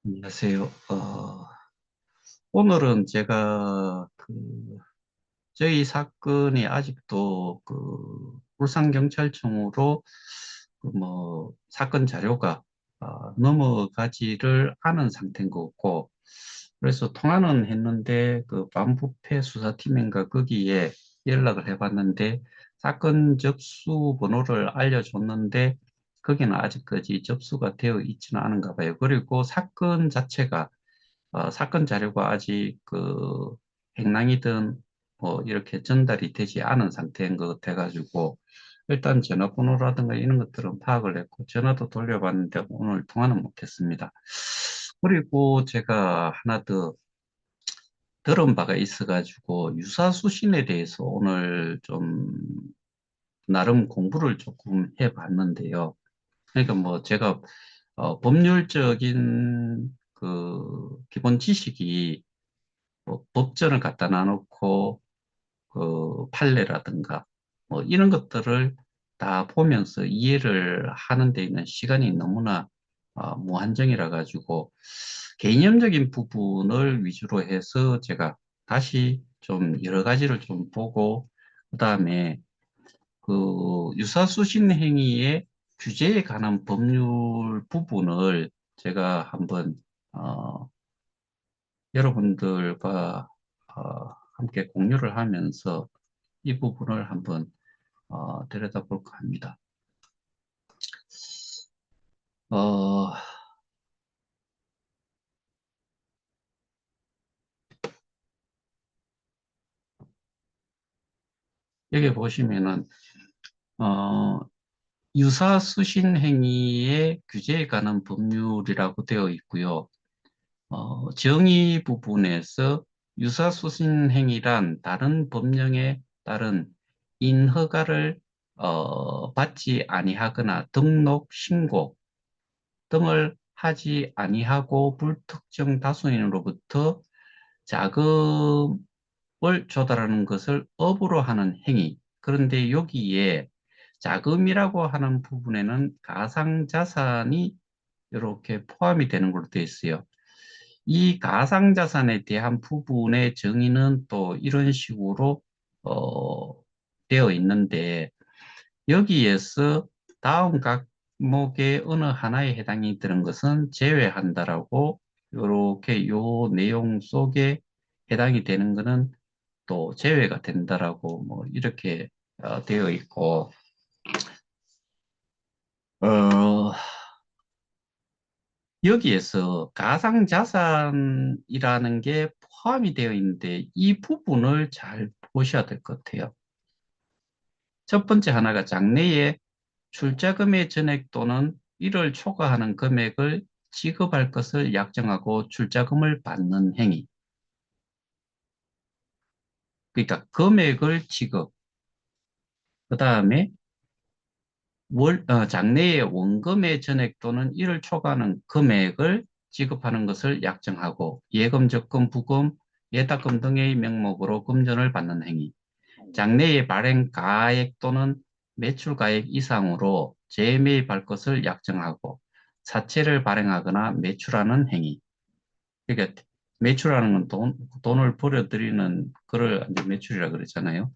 안녕하세요. 오늘은 제가 저희 사건이 아직도 울산경찰청으로 사건 자료가 넘어가지를 않은 상태인 것 같고, 그래서 통화는 했는데 그 반부패 수사팀인가 거기에 연락을 해봤는데 사건 접수 번호를 알려줬는데 거기는 아직까지 접수가 되어 있지는 않은가 봐요. 그리고 사건 자체가 사건 자료가 아직 행랑이든 뭐 이렇게 전달이 되지 않은 상태인 것 같아가지고 일단 전화번호라든가 이런 것들은 파악을 했고 전화도 돌려봤는데 오늘 통화는 못했습니다. 그리고 제가 하나 더 들은 바가 있어가지고 유사수신에 대해서 오늘 좀 나름 공부를 조금 해봤는데요. 그러니까 뭐 제가 법률적인 기본 지식이 뭐 법전을 갖다 놔놓고 판례라든가 뭐 이런 것들을 다 보면서 이해를 하는 데 있는 시간이 너무나 무한정이라 가지고 개념적인 부분을 위주로 해서 제가 다시 좀 여러 가지를 좀 보고 그다음에 유사수신 행위의 규제에 관한 법률 부분을 제가 한번 어, 여러분들과 함께 공유를 하면서 이 부분을 한번 들여다볼까 합니다. 어, 여기 보시면은 어, 유사수신 행위의 규제에 관한 법률이라고 되어 있고요. 정의 부분에서 유사수신 행위란 다른 법령에 따른 인허가를 받지 아니하거나 등록, 신고 등을 하지 아니하고 불특정 다수인으로부터 자금을 조달하는 것을 업으로 하는 행위. 그런데 여기에 자금이라고 하는 부분에는 가상자산이 이렇게 포함이 되는 걸로 되어 있어요. 이 가상자산에 대한 부분의 정의는 또 이런 식으로 어, 되어 있는데 여기에서 다음 각목의 어느 하나에 해당이 되는 것은 제외한다라고 이렇게 요 내용 속에 해당이 되는 것은 또 제외가 된다라고 뭐 이렇게 되어 있고 어, 여기에서 가상자산이라는 게 포함이 되어 있는데 이 부분을 잘 보셔야 될 것 같아요. 첫 번째 하나가 장래에 출자금의 전액 또는 이를 초과하는 금액을 지급할 것을 약정하고 출자금을 받는 행위. 그러니까 금액을 지급. 그 다음에 장래의 원금의 전액 또는 이를 초과하는 금액을 지급하는 것을 약정하고 예금, 적금, 부금, 예탁금 등의 명목으로 금전을 받는 행위. 장래의 발행 가액 또는 매출 가액 이상으로 재매입할 것을 약정하고 사채를 발행하거나 매출하는 행위. 그러니까 매출하는 건 돈을 벌어들이는 그걸 이제 매출이라 그러잖아요.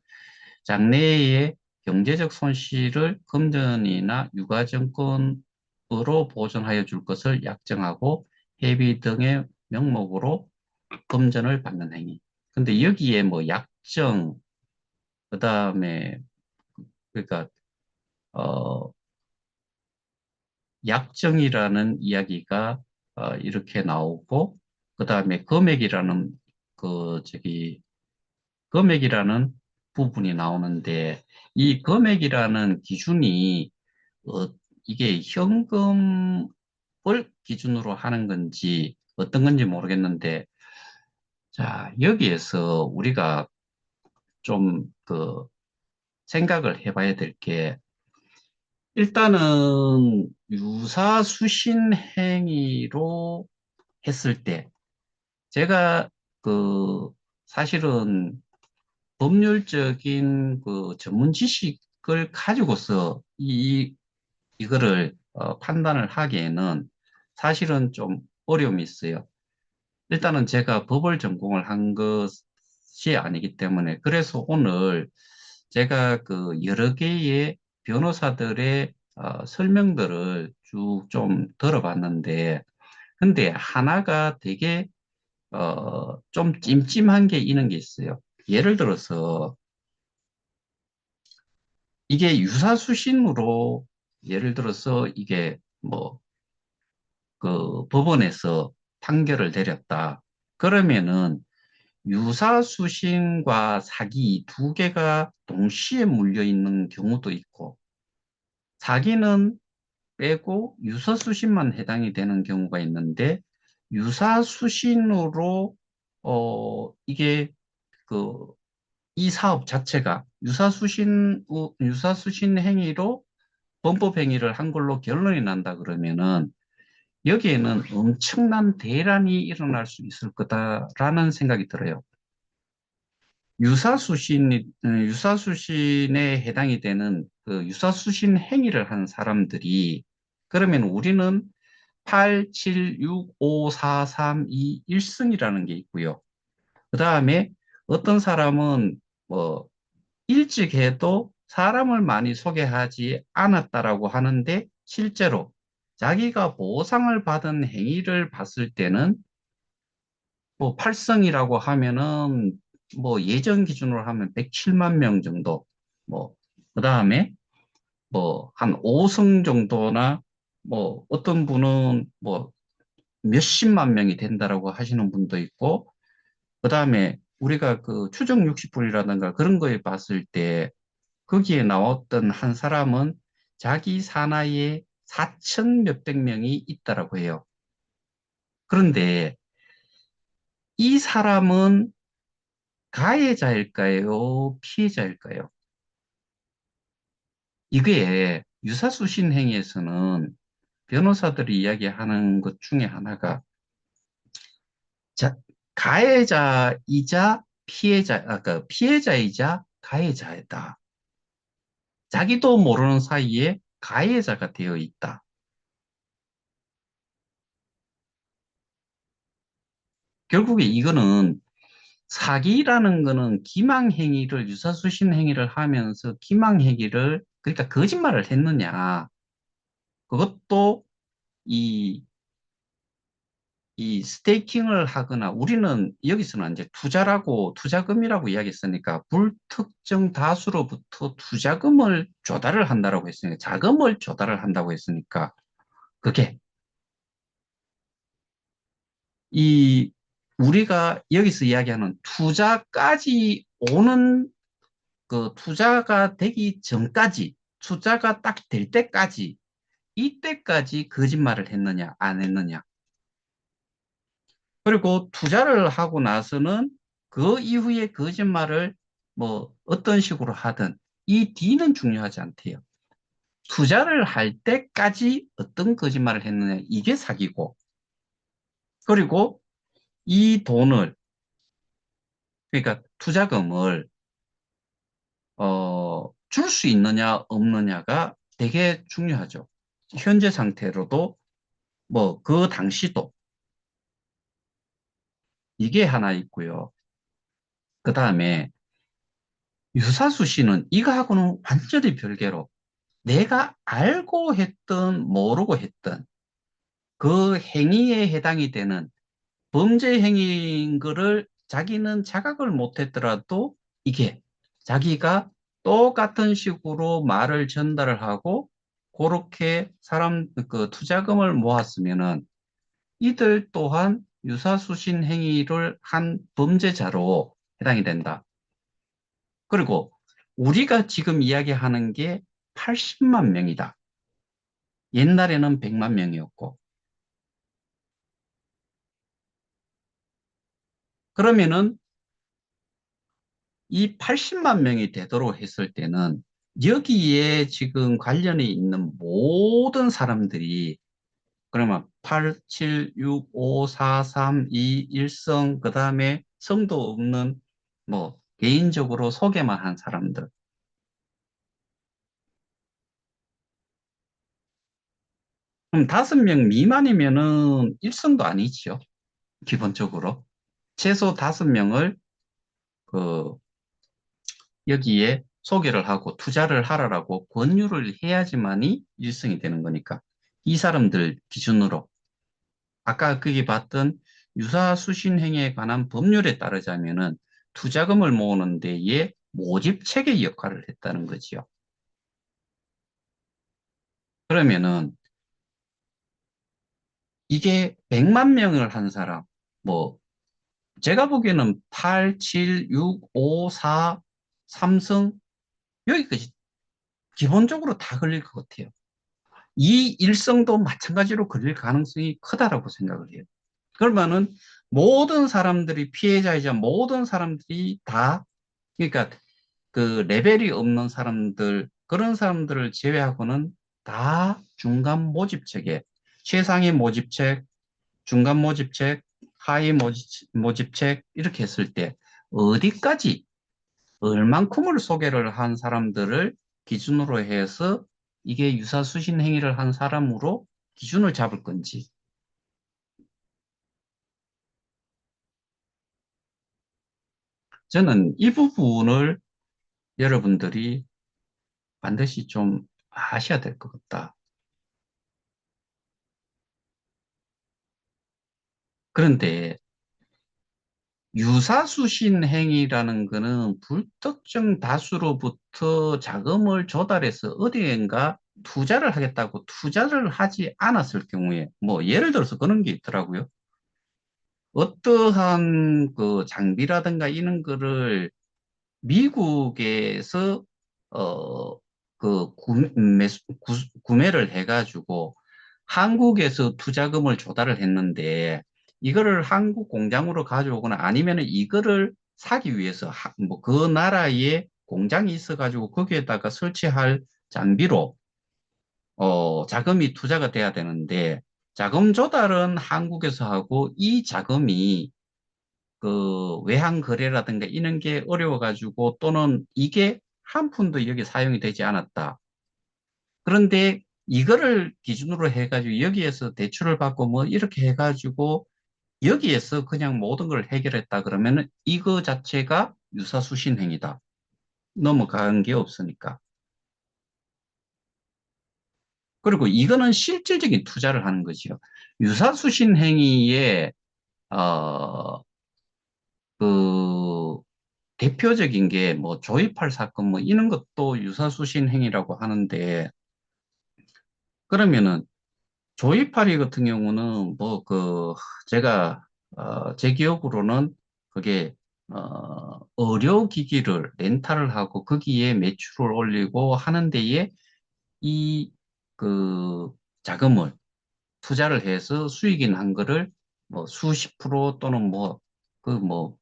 장래의 경제적 손실을 금전이나 유가증권으로 보전하여 줄 것을 약정하고 회비 등의 명목으로 금전을 받는 행위. 근데 여기에 뭐 약정, 그다음에 그러니까 어 약정이라는 이야기가 이렇게 나오고 그다음에 금액이라는 저기 금액이라는 부분이 나오는데 이 금액이라는 기준이 어, 이게 현금을 기준으로 하는 건지 어떤 건지 모르겠는데 자 여기에서 우리가 좀 생각을 해봐야 될 게 일단은 유사수신 행위로 했을 때 제가 그 사실은 법률적인 전문 지식을 가지고서 이거를 판단을 하기에는 사실은 좀 어려움이 있어요. 일단은 제가 법을 전공을 한 것이 아니기 때문에 그래서 오늘 제가 그 여러 개의 변호사들의 설명들을 쭉 좀 들어봤는데 근데 하나가 되게 좀 찜찜한 게 있는 게 있어요. 예를 들어서 이게 유사수신으로 예를 들어서 이게 뭐 그 법원에서 판결을 내렸다. 그러면은 유사수신과 사기 두 개가 동시에 물려 있는 경우도 있고 사기는 빼고 유사수신만 해당이 되는 경우가 있는데 유사수신으로 이게 그 이 사업 자체가 유사수신 행위로 범법 행위를 한 걸로 결론이 난다 그러면은 여기에는 엄청난 대란이 일어날 수 있을 거다라는 생각이 들어요. 유사수신에 해당이 되는 그 유사수신 행위를 한 사람들이 그러면 우리는 8, 7, 6, 5, 4, 3, 2, 1승이라는 게 있고요. 그 다음에 어떤 사람은 뭐 일찍 해도 사람을 많이 소개하지 않았다라고 하는데 실제로 자기가 보상을 받은 행위를 봤을 때는 뭐 팔성이라고 하면은 뭐 예전 기준으로 하면 107만 명 정도 뭐 그다음에 뭐 한 5성 정도나 뭐 어떤 분은 뭐 몇십만 명이 된다라고 하시는 분도 있고 그다음에 우리가 그 추정 60분이라든가 그런 거에 봤을 때 거기에 나왔던 한 사람은 자기 사나이에 4천 몇백 명이 있다라고 해요. 그런데 이 사람은 가해자일까요? 피해자일까요? 이게 유사수신 행위에서는 변호사들이 이야기하는 것 중에 하나가 자, 가해자이자 아까 피해자이자 가해자이다. 자기도 모르는 사이에 가해자가 되어 있다. 결국에 이거는 사기라는 거는 기망행위를, 유사수신 행위를 하면서 기망행위를, 그러니까 거짓말을 했느냐. 그것도 이, 이 스테이킹을 하거나 우리는 여기서는 이제 투자라고, 투자금이라고 이야기했으니까 불특정 다수로부터 투자금을 조달을 한다라고 했으니까 자금을 조달을 한다고 했으니까 그게 이 우리가 여기서 이야기하는 투자까지 오는 그 투자가 되기 전까지, 투자가 딱 될 때까지, 이때까지 거짓말을 했느냐, 안 했느냐. 그리고 투자를 하고 나서는 그 이후에 거짓말을 뭐 어떤 식으로 하든 이 뒤는 중요하지 않대요. 투자를 할 때까지 어떤 거짓말을 했느냐, 이게 사기고. 그리고 이 돈을, 그러니까 투자금을, 줄 수 있느냐, 없느냐가 되게 중요하죠. 현재 상태로도 뭐 그 당시도 이게 하나 있고요. 그 다음에 유사수 씨는 이거하고는 완전히 별개로 내가 알고 했든 모르고 했든 그 행위에 해당이 되는 범죄 행위인 거를 자기는 자각을 못했더라도 이게 자기가 똑같은 식으로 말을 전달을 하고 그렇게 사람 그 투자금을 모았으면은 이들 또한 유사수신 행위를 한 범죄자로 해당이 된다. 그리고 우리가 지금 이야기하는 게 80만 명이다. 옛날에는 100만 명이었고. 그러면은 이 80만 명이 되도록 했을 때는 여기에 지금 관련이 있는 모든 사람들이 그러면 8, 7, 6, 5, 4, 3, 2, 1성, 그 다음에 성도 없는 뭐 개인적으로 소개만 한 사람들. 그럼 5명 미만이면은 일성도 아니지요. 기본적으로. 최소 5명을 그 여기에 소개를 하고 투자를 하라라고 권유를 해야지만이 일성이 되는 거니까. 이 사람들 기준으로 아까 거기 봤던 유사수신행위에 관한 법률에 따르자면은 투자금을 모으는 데에 모집 체계 역할을 했다는 거지요. 그러면은 이게 100만 명을 한 사람, 뭐 제가 보기에는 8, 7, 6, 5, 4, 삼성 여기까지 기본적으로 다 걸릴 것 같아요. 이 일성도 마찬가지로 걸릴 가능성이 크다라고 생각을 해요. 그러면은 모든 사람들이 피해자이자 모든 사람들이 다 그러니까 그 레벨이 없는 사람들 그런 사람들을 제외하고는 다 중간 모집책에 최상위 모집책, 중간 모집책, 하위 모집책 이렇게 했을 때 어디까지 얼만큼을 소개를 한 사람들을 기준으로 해서 이게 유사수신 행위를 한 사람으로 기준을 잡을 건지 저는 이 부분을 여러분들이 반드시 좀 아셔야 될 것 같다. 그런데 유사수신 행위라는 거는 불특정 다수로부터 자금을 조달해서 어디엔가 투자를 하겠다고 투자를 하지 않았을 경우에 뭐 예를 들어서 그런 게 있더라고요. 어떠한 그 장비라든가 이런 거를 미국에서 구매를 해가지고 한국에서 투자금을 조달을 했는데 이거를 한국 공장으로 가져오거나 아니면 이거를 사기 위해서 뭐 그 나라에 공장이 있어가지고 거기에다가 설치할 장비로 자금이 투자가 돼야 되는데 자금 조달은 한국에서 하고 이 자금이 그 외환 거래라든가 이런 게 어려워가지고 또는 이게 한 푼도 여기 사용이 되지 않았다. 그런데 이거를 기준으로 해가지고 여기에서 대출을 받고 뭐 이렇게 해가지고 여기에서 그냥 모든 걸 해결했다 그러면은 이거 자체가 유사수신 행위다. 넘어간 게 없으니까. 그리고 이거는 실질적인 투자를 하는 거지요. 유사수신 행위에 어, 그 대표적인 게 뭐 조이팔 사건 뭐 이런 것도 유사수신 행위라고 하는데 그러면은 조이팔이 같은 경우는 뭐 그 제가 제 기억으로는 그게 의료기기를 렌탈을 하고 거기에 매출을 올리고 하는 데에 이 그 자금을 투자를 해서 수익이 난 거를 뭐 수십 프로 또는 뭐 그 뭐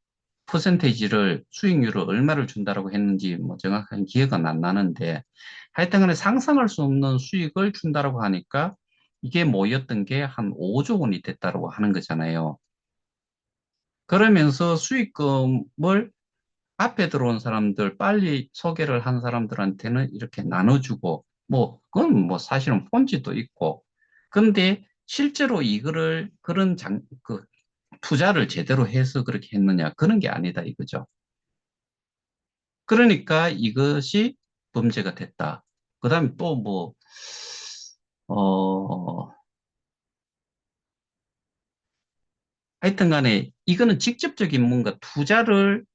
퍼센테이지를 수익률을 얼마를 준다라고 했는지 뭐 정확한 기억은 안 나는데 하여튼 간에 상상할 수 없는 수익을 준다라고 하니까 이게 모였던 게 한 5조 원이 됐다라고 하는 거잖아요. 그러면서 수익금을 앞에 들어온 사람들, 빨리 소개를 한 사람들한테는 이렇게 나눠주고, 뭐, 그건 뭐 사실은 폰지도 있고, 근데 실제로 이거를 그런 투자를 제대로 해서 그렇게 했느냐, 그런 게 아니다 이거죠. 그러니까 이것이 범죄가 됐다. 그 다음에 또 뭐, 어, 하여튼 간에 이거는 직접적인 뭔가 투자를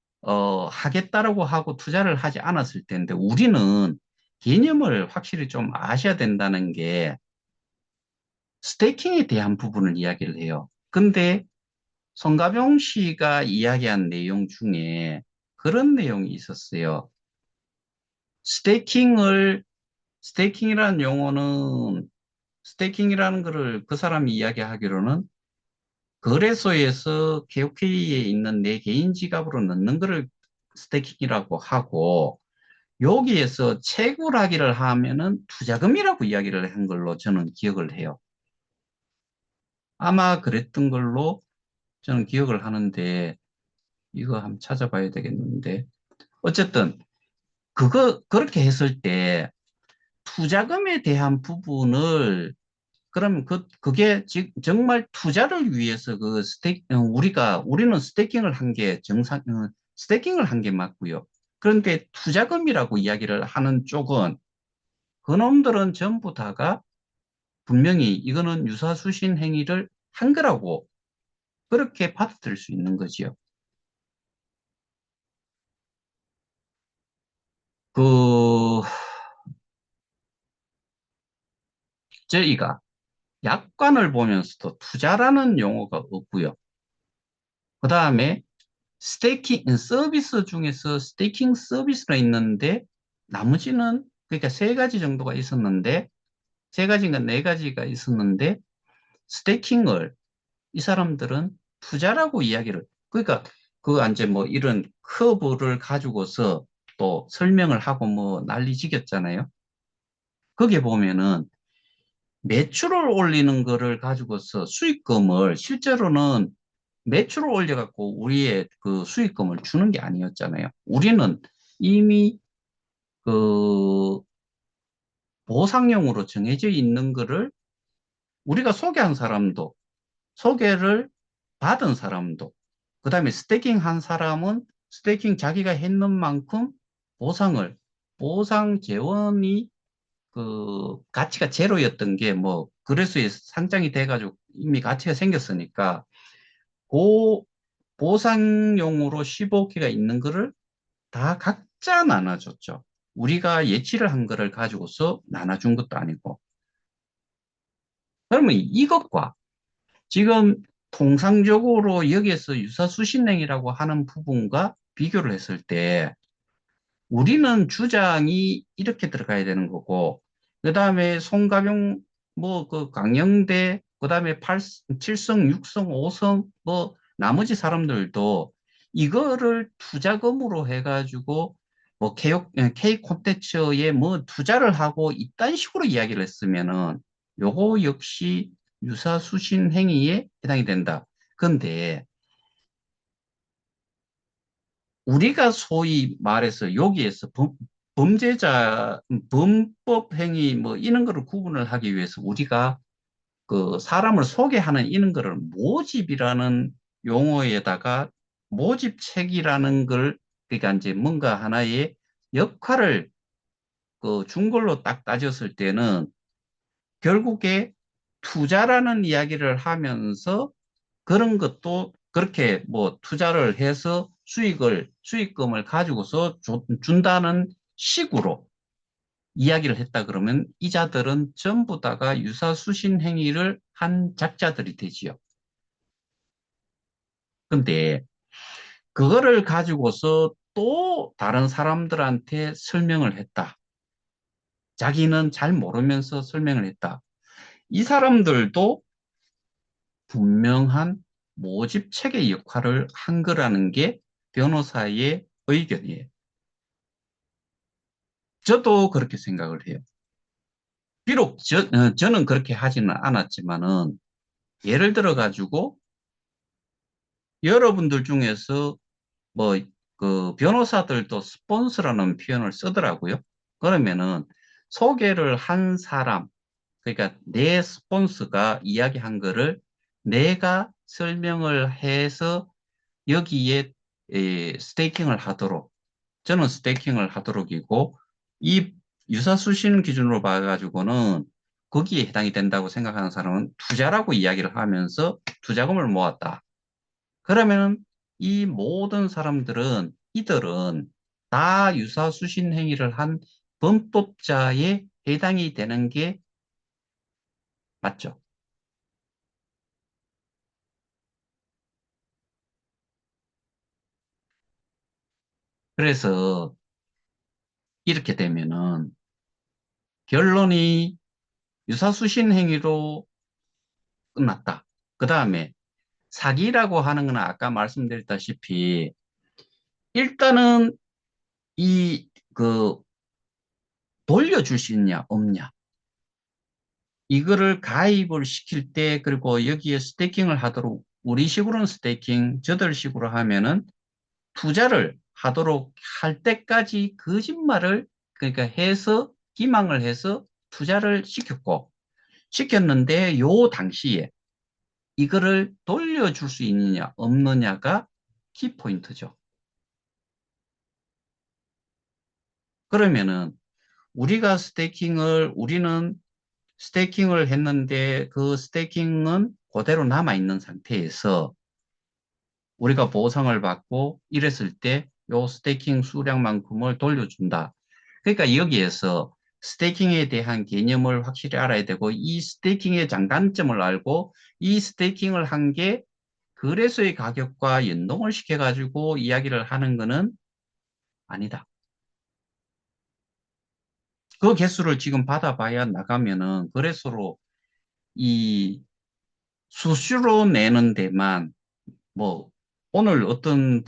하겠다라고 하고 투자를 하지 않았을 텐데 우리는 개념을 확실히 좀 아셔야 된다는 게 스테이킹에 대한 부분을 이야기를 해요. 근데 성가병 씨가 이야기한 내용 중에 그런 내용이 있었어요. 스테이킹을, 스테이킹이라는 용어는 스테이킹이라는 거를 그 사람이 이야기하기로는 거래소에서 KOK에 있는 내 개인 지갑으로 넣는 거를 스태킹이라고 하고 여기에서 채굴하기를 하면은 투자금이라고 이야기를 한 걸로 저는 기억을 해요. 아마 그랬던 걸로 저는 기억을 하는데 이거 한번 찾아봐야 되겠는데 어쨌든 그렇게 했을 때 투자금에 대한 부분을 그럼 그게 정말 투자를 위해서 우리는 스테이킹을 한 게 스테이킹을 한 게 맞고요. 그런데 투자금이라고 이야기를 하는 쪽은 그놈들은 전부 다가 분명히 이거는 유사수신 행위를 한 거라고 그렇게 받아들일 수 있는 거지요. 그, 저희가 약관을 보면서도 투자라는 용어가 없고요. 그 다음에 스테이킹 서비스 중에서 스테이킹 서비스가 있는데 나머지는 그러니까 세 가지 정도가 있었는데 세 가지인가 네 가지가 있었는데 스테이킹을 이 사람들은 투자라고 이야기를 그러니까 그 이제 뭐 이런 커브를 가지고서 또 설명을 하고 뭐 난리지겼잖아요. 거기에 보면은 매출을 올리는 거를 가지고서 수익금을 실제로는 매출을 올려갖고 우리의 그 수익금을 주는 게 아니었잖아요. 우리는 이미 그 보상용으로 정해져 있는 거를 우리가 소개한 사람도 소개를 받은 사람도 그다음에 스테이킹 한 사람은 스테이킹 자기가 했는 만큼 보상을 보상 재원이 그 가치가 제로였던 게 뭐 거래소에 상장이 돼가지고 이미 가치가 생겼으니까 그 보상용으로 15개가 있는 거를 다 각자 나눠줬죠. 우리가 예치를 한 거를 가지고서 나눠준 것도 아니고. 그러면 이것과 지금 통상적으로 여기에서 유사수신행위라고 하는 부분과 비교를 했을 때 우리는 주장이 이렇게 들어가야 되는 거고, 그 다음에 송가병, 뭐, 그 강영대, 그 다음에 7성, 6성, 5성, 뭐, 나머지 사람들도 이거를 투자금으로 해가지고, 뭐, K 콘텐츠에 뭐 투자를 하고 이딴 식으로 이야기를 했으면은 요거 역시 유사수신 행위에 해당이 된다. 근데 우리가 소위 말해서 여기에서 범죄자, 범법 행위 뭐 이런 거를 구분을 하기 위해서 우리가 그 사람을 소개하는 이런 거를 모집이라는 용어에다가 모집책이라는 걸 그러니까 이제 뭔가 하나의 역할을 그 준 걸로 딱 따졌을 때는 결국에 투자라는 이야기를 하면서 그런 것도 그렇게 뭐 투자를 해서 수익금을 가지고서 준다는 식으로 이야기를 했다 그러면 이자들은 전부 다가 유사수신 행위를 한 작자들이 되지요. 근데 그거를 가지고서 또 다른 사람들한테 설명을 했다. 자기는 잘 모르면서 설명을 했다. 이 사람들도 분명한 모집 체계 역할을 한 거라는 게 변호사의 의견이에요. 저도 그렇게 생각을 해요. 비록 저는 그렇게 하지는 않았지만은 예를 들어 가지고 여러분들 중에서 뭐 그 변호사들도 스폰서라는 표현을 쓰더라고요. 그러면은 소개를 한 사람, 그러니까 내 스폰서가 이야기한 거를 내가 설명을 해서 여기에 스테이킹을 하도록 저는 스테이킹을 하도록이고 이 유사수신 기준으로 봐가지고는 거기에 해당이 된다고 생각하는 사람은 투자라고 이야기를 하면서 투자금을 모았다. 그러면 이 모든 사람들은 이들은 다 유사수신 행위를 한 범법자에 해당이 되는 게 맞죠. 그래서 이렇게 되면은 결론이 유사수신 행위로 끝났다. 그 다음에 사기라고 하는 건 아까 말씀드렸다시피 일단은 이 그 돌려줄 수 있냐 없냐 이거를 가입을 시킬 때 그리고 여기에 스테이킹을 하도록 우리식으로는 스테이킹 저들식으로 하면은 투자를 하도록 할 때까지 거짓말을 그러니까 해서 기망을 해서 투자를 시켰고 시켰는데 요 당시에 이거를 돌려줄 수 있느냐 없느냐가 키포인트죠. 그러면은 우리는 스테이킹을 했는데 그 스테이킹은 그대로 남아있는 상태에서 우리가 보상을 받고 이랬을 때 요 스테이킹 수량만큼을 돌려준다. 그러니까 여기에서 스테이킹에 대한 개념을 확실히 알아야 되고 이 스테이킹의 장단점을 알고 이 스테이킹을 한 게 거래소의 가격과 연동을 시켜가지고 이야기를 하는 거는 아니다. 그 개수를 지금 받아봐야 나가면은 거래소로 이 수수료 내는 데만 뭐 오늘 어떤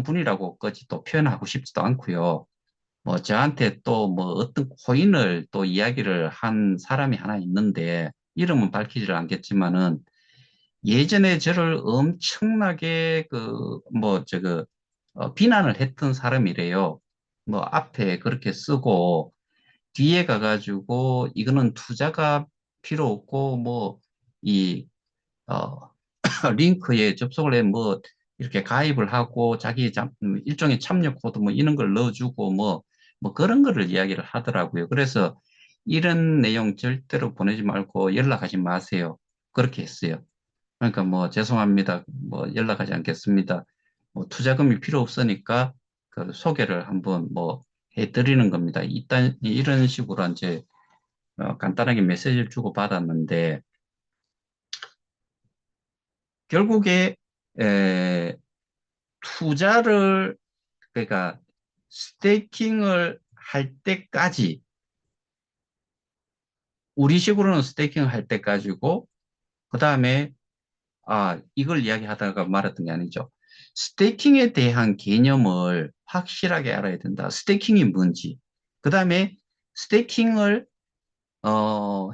분이라고까지 또 표현하고 싶지도 않고요. 뭐 저한테 또 뭐 어떤 코인을 또 이야기를 한 사람이 하나 있는데 이름은 밝히지를 않겠지만은 예전에 저를 엄청나게 비난을 했던 사람이래요. 뭐 앞에 그렇게 쓰고 뒤에 가가지고 이거는 투자가 필요 없고 뭐이 링크에 접속을 해 뭐 이렇게 가입을 하고 일종의 참여 코드 뭐 이런 걸 넣어주고 뭐 그런 거를 이야기를 하더라고요. 그래서 이런 내용 절대로 보내지 말고 연락하지 마세요. 그렇게 했어요. 그러니까 뭐 죄송합니다. 뭐 연락하지 않겠습니다. 뭐 투자금이 필요 없으니까 그 소개를 한번 뭐 해드리는 겁니다. 일단 이런 식으로 이제 간단하게 메시지를 주고 받았는데 결국에 에, 투자를 그러니까 스테이킹을 할 때까지 우리식으로는 스테이킹을 할 때까지고 그 다음에 이걸 이야기하다가 말했던 게 아니죠. 스테이킹에 대한 개념을 확실하게 알아야 된다. 스테이킹이 뭔지. 그 다음에 스테이킹을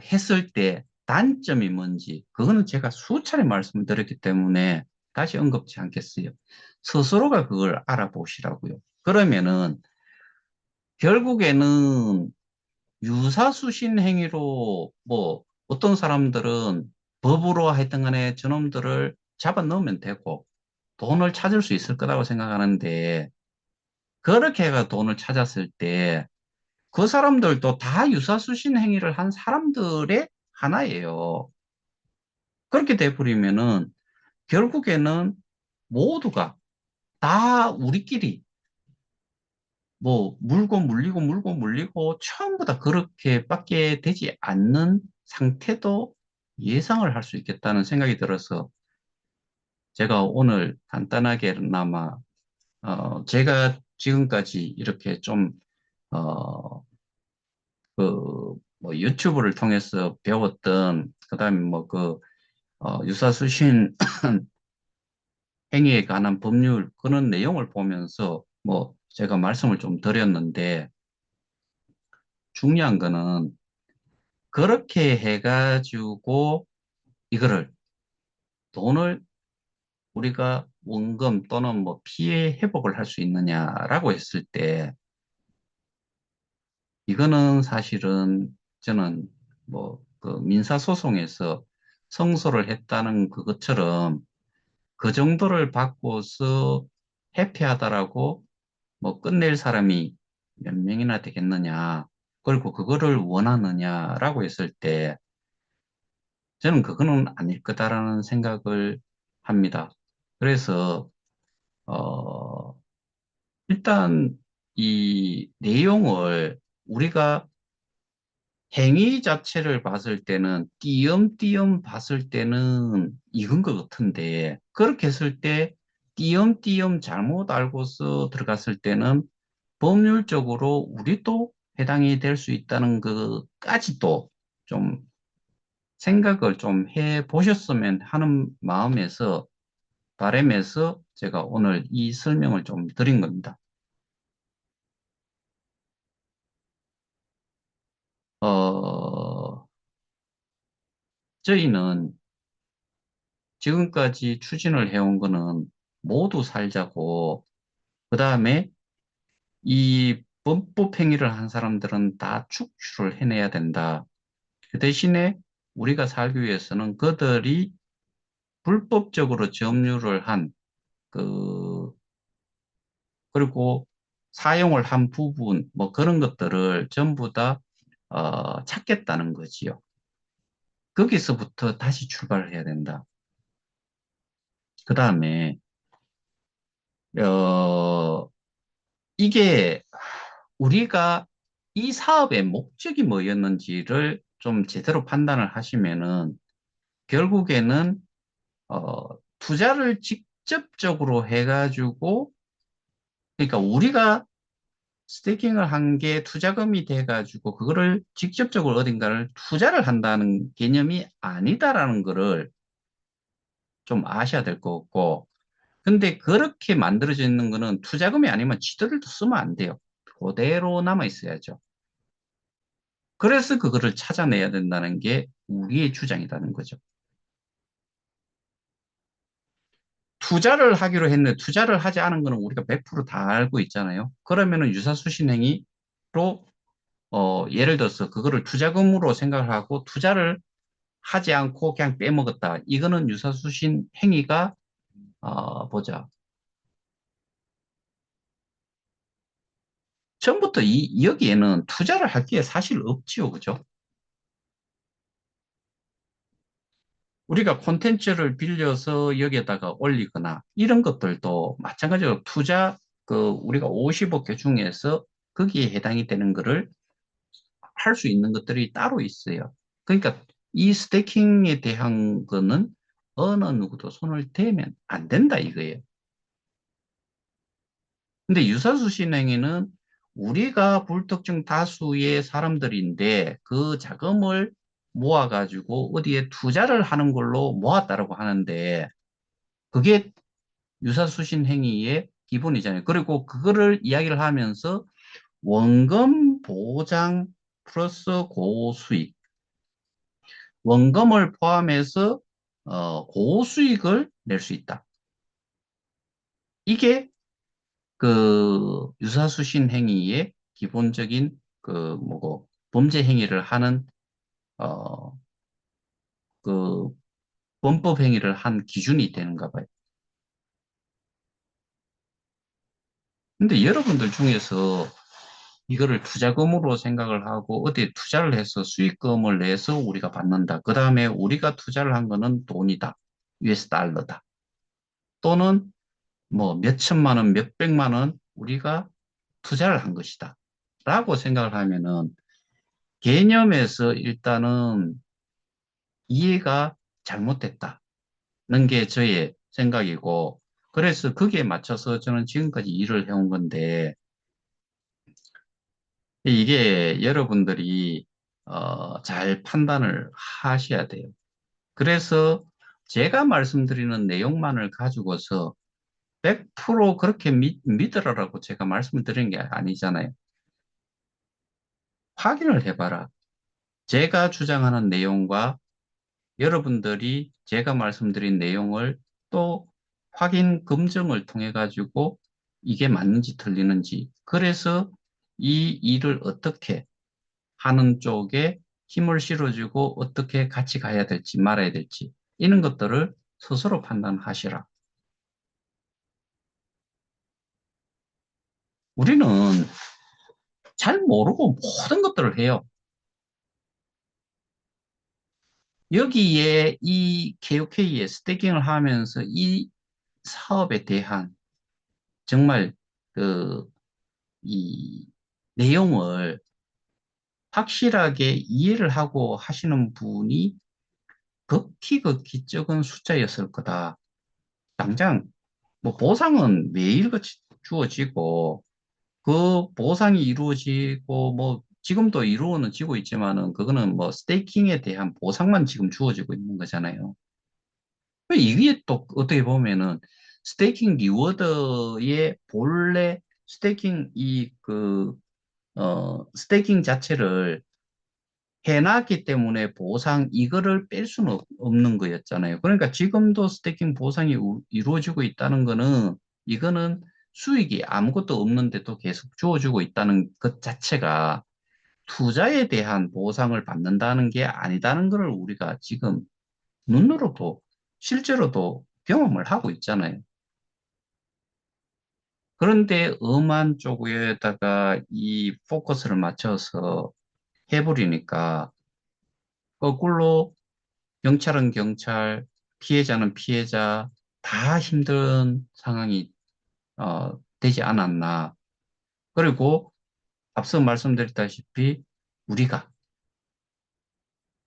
했을 때 단점이 뭔지. 그거는 제가 수차례 말씀을 드렸기 때문에 다시 언급지 않겠어요. 스스로가 그걸 알아보시라고요. 그러면은 결국에는 유사수신 행위로 뭐 어떤 사람들은 법으로 하여튼 간에 저놈들을 잡아 넣으면 되고 돈을 찾을 수 있을 거라고 생각하는데 그렇게 해가 돈을 찾았을 때 그 사람들도 다 유사수신 행위를 한 사람들의 하나예요. 그렇게 돼버리면은 결국에는 모두가 다 우리끼리 뭐 물고 물리고 처음보다 그렇게밖에 되지 않는 상태도 예상을 할 수 있겠다는 생각이 들어서 제가 오늘 간단하게나마 제가 지금까지 이렇게 좀 어, 뭐 유튜브를 통해서 배웠던 그다음에 유사수신 행위에 관한 법률 그런 내용을 보면서 뭐 제가 말씀을 좀 드렸는데 중요한 거는 그렇게 해가지고 이거를 돈을 우리가 원금 또는 뭐 피해 회복을 할 수 있느냐라고 했을 때 이거는 사실은 저는 뭐 그 민사소송에서 성소를 했다는 그것처럼 그 정도를 받고서 회피하다라고 뭐 끝낼 사람이 몇 명이나 되겠느냐 그리고 그거를 원하느냐라고 했을 때 저는 그거는 아닐 거다라는 생각을 합니다. 그래서 어, 일단 이 내용을 우리가 행위 자체를 봤을 때는 띄엄띄엄 봤을 때는 익은 것 같은데 그렇게 했을 때 띄엄띄엄 잘못 알고서 들어갔을 때는 법률적으로 우리도 해당이 될 수 있다는 것까지도 좀 생각을 좀 해 보셨으면 하는 마음에서 바람에서 제가 오늘 이 설명을 좀 드린 겁니다. 어, 저희는 지금까지 추진을 해온 거는 모두 살자고, 그 다음에 이 범법 행위를 한 사람들은 다 축출을 해내야 된다. 그 대신에 우리가 살기 위해서는 그들이 불법적으로 점유를 한, 그, 그리고 사용을 한 부분, 뭐 그런 것들을 전부 다, 찾겠다는 거지요. 거기서부터 다시 출발을 해야 된다. 그 다음에, 어, 이게 우리가 이 사업의 목적이 뭐였는지를 좀 제대로 판단을 하시면은 결국에는 투자를 직접적으로 해가지고 그러니까 우리가 스테이킹을 한 게 투자금이 돼가지고 그거를 직접적으로 어딘가를 투자를 한다는 개념이 아니다라는 거를 좀 아셔야 될 것 같고 근데 그렇게 만들어져 있는 거는 투자금이 아니면 지들도 쓰면 안 돼요. 그대로 남아 있어야죠. 그래서 그거를 찾아내야 된다는 게 우리의 주장이라는 거죠. 투자를 하기로 했는데 투자를 하지 않은 거는 우리가 100%다 알고 있잖아요. 그러면은 유사수신행위로 예를 들어서 그거를 투자금으로 생각을 하고 투자를 하지 않고 그냥 빼먹었다. 이거는 유사수신 행위가 보자. 처음부터 여기에는 투자를 할 게 사실 없지요. 그죠? 우리가 콘텐츠를 빌려서 여기에다가 올리거나 이런 것들도 마찬가지로 우리가 50억 개 중에서 거기에 해당이 되는 거를 할 수 있는 것들이 따로 있어요. 그러니까 이 스테이킹에 대한 거는 어느 누구도 손을 대면 안 된다 이거예요. 근데 유사수신행위는 우리가 불특정 다수의 사람들인데 그 자금을 모아가지고 어디에 투자를 하는 걸로 모았다라고 하는데 그게 유사수신 행위의 기본이잖아요. 그리고 그거를 이야기를 하면서 원금 보장 플러스 고수익, 원금을 포함해서 고수익을 낼 수 있다. 이게 그 유사수신 행위의 기본적인 그 뭐고 범죄 행위를 하는 어, 그 범법 행위를 한 기준이 되는가 봐요. 근데 여러분들 중에서 이거를 투자금으로 생각을 하고 어디에 투자를 해서 수익금을 내서 우리가 받는다. 그 다음에 우리가 투자를 한 거는 돈이다. US 달러다. 또는 뭐 몇천만 원, 몇백만 원 우리가 투자를 한 것이다. 라고 생각을 하면은 개념에서 일단은 이해가 잘못됐다는 게 저의 생각이고 그래서 거기에 맞춰서 저는 지금까지 일을 해온 건데 이게 여러분들이 잘 판단을 하셔야 돼요. 그래서 제가 말씀드리는 내용만을 가지고서 100% 그렇게 믿으라고 제가 말씀을 드린 게 아니잖아요. 확인을 해봐라. 제가 주장하는 내용과 여러분들이 제가 말씀드린 내용을 또 확인 검증을 통해 가지고 이게 맞는지 틀리는지 그래서 이 일을 어떻게 하는 쪽에 힘을 실어주고 어떻게 같이 가야 될지 말아야 될지 이런 것들을 스스로 판단하시라. 우리는 잘 모르고 모든 것들을 해요. 여기에 이 KOK에 스태킹을 하면서 이 사업에 대한 정말 그, 이 내용을 확실하게 이해를 하고 하시는 분이 극히 적은 숫자였을 거다. 당장 뭐 보상은 매일같이 주어지고 그 보상이 이루어지고 뭐 지금도 이루어지고 있지만은 그거는 뭐 스테이킹에 대한 보상만 지금 주어지고 있는 거잖아요. 이게 또 어떻게 보면은 스테이킹 리워드의 본래 스테이킹 스테이킹 자체를 해놨기 때문에 보상 이거를 뺄 수는 없는 거였잖아요. 그러니까 지금도 스테이킹 보상이 이루어지고 있다는 거는 이거는 수익이 아무것도 없는데도 계속 주어지고 있다는 것 자체가 투자에 대한 보상을 받는다는 게 아니다는 것을 우리가 지금 눈으로도 실제로도 경험을 하고 있잖아요. 그런데 엄한 쪽에다가 이 포커스를 맞춰서 해버리니까 거꾸로 경찰은 경찰, 피해자는 피해자, 다 힘든 상황이 되지 않았나. 그리고 앞서 말씀드렸다시피 우리가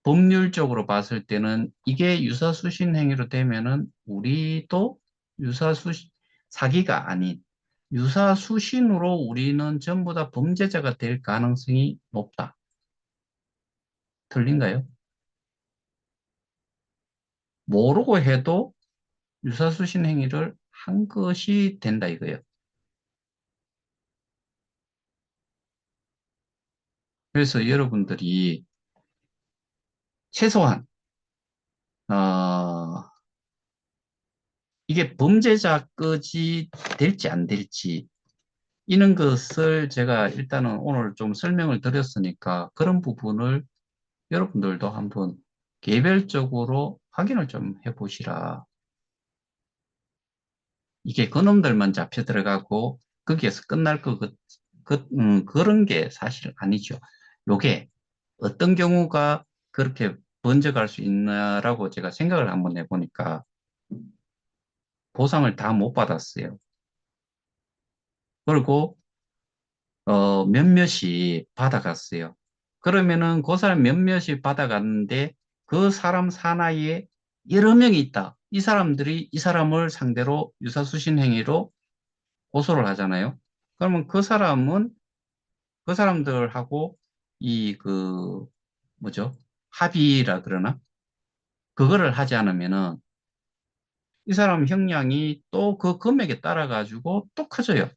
법률적으로 봤을 때는 이게 유사수신 행위로 되면은 우리도 유사수신, 사기가 아닌 유사수신으로 우리는 전부 다 범죄자가 될 가능성이 높다. 틀린가요? 모르고 해도 유사수신 행위를 한 것이 된다 이거예요. 그래서 여러분들이 최소한 어, 이게 범죄자까지 될지 안 될지 이런 것을 제가 일단은 오늘 좀 설명을 드렸으니까 그런 부분을 여러분들도 한번 개별적으로 확인을 좀 해보시라. 이게 그놈들만 잡혀 들어가고 거기에서 끝날 그런 게 사실 아니죠. 요게 어떤 경우가 그렇게 번져갈 수 있나라고 제가 생각을 한번 해보니까 보상을 다 못 받았어요. 그리고 몇몇이 받아갔어요. 그러면은 그 사람 몇몇이 받아갔는데 그 사람 사나이에 여러 명이 있다. 이 사람들이 이 사람을 상대로 유사수신 행위로 고소를 하잖아요. 그러면 그 사람은 그 사람들하고 뭐죠? 합의라 그러나? 그거를 하지 않으면은 이 사람 형량이 또 그 금액에 따라 가지고 또 커져요.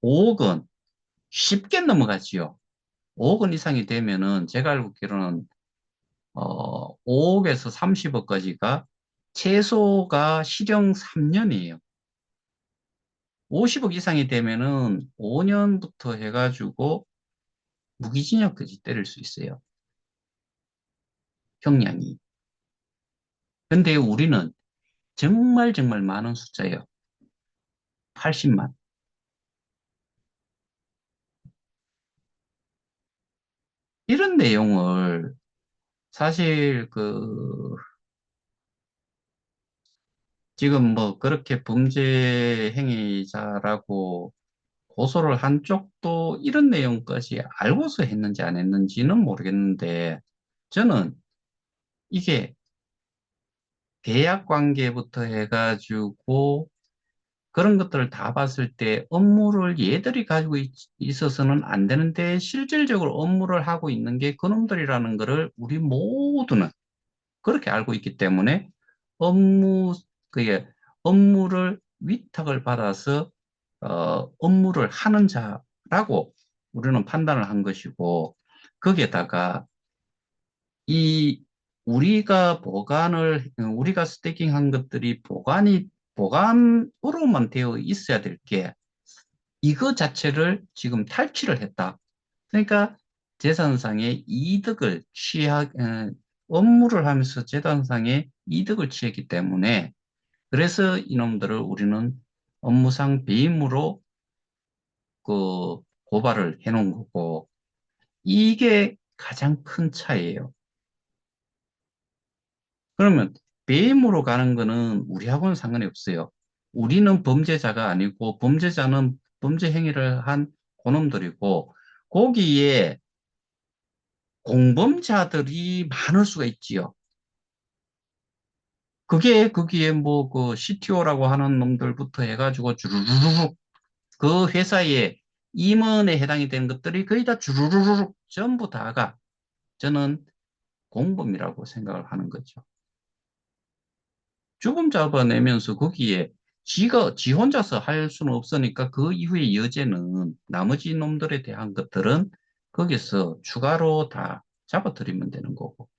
5억은 쉽게 넘어가지요. 5억 원 이상이 되면은 제가 알고 있기로는 5억에서 30억까지가 최소가 실형 3년이에요. 50억 이상이 되면은 5년부터 해가지고 무기징역까지 때릴 수 있어요. 형량이. 근데 우리는 정말 정말 많은 숫자예요. 80만. 이런 내용을 사실 지금 뭐 그렇게 범죄 행위자라고 고소를 한 쪽도 이런 내용까지 알고서 했는지 안 했는지는 모르겠는데 저는 이게 계약 관계부터 해가지고 그런 것들을 다 봤을 때 업무를 얘들이 가지고 있어서는 안 되는데 실질적으로 업무를 하고 있는 게 그놈들이라는 것을 우리 모두는 그렇게 알고 있기 때문에 업무, 그게 업무를 위탁을 받아서 업무를 하는 자라고 우리는 판단을 한 것이고 거기에다가 이 우리가 스태킹한 것들이 보관으로만 되어 있어야 될 게 이거 자체를 지금 탈취를 했다. 그러니까 재산상의 이득을 업무를 하면서 재산상의 이득을 취했기 때문에 그래서 이놈들을 우리는 업무상 배임으로 고발을 해놓은 거고 이게 가장 큰 차이예요. 그러면 배임으로 가는 거는 우리하고는 상관이 없어요. 우리는 범죄자가 아니고 범죄자는 범죄 행위를 한 그놈들이고 거기에 공범자들이 많을 수가 있지요. 그게 거기에 뭐 그 CTO라고 하는 놈들부터 해가지고 주르르륵 그 회사의 임원에 해당이 되는 것들이 거의 다 주르르륵 전부 다가 저는 공범이라고 생각을 하는 거죠. 주범 잡아내면서 거기에 지 혼자서 할 수는 없으니까 그 이후에 여제는 나머지 놈들에 대한 것들은 거기서 추가로 다 잡아들이면 되는 거고.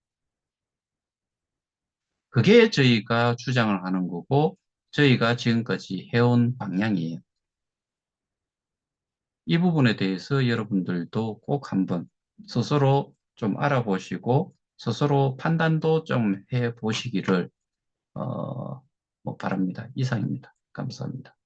그게 저희가 주장을 하는 거고, 저희가 지금까지 해온 방향이에요. 이 부분에 대해서 여러분들도 꼭 한번 스스로 좀 알아보시고 스스로 판단도 좀 해보시기를 뭐 바랍니다. 이상입니다. 감사합니다.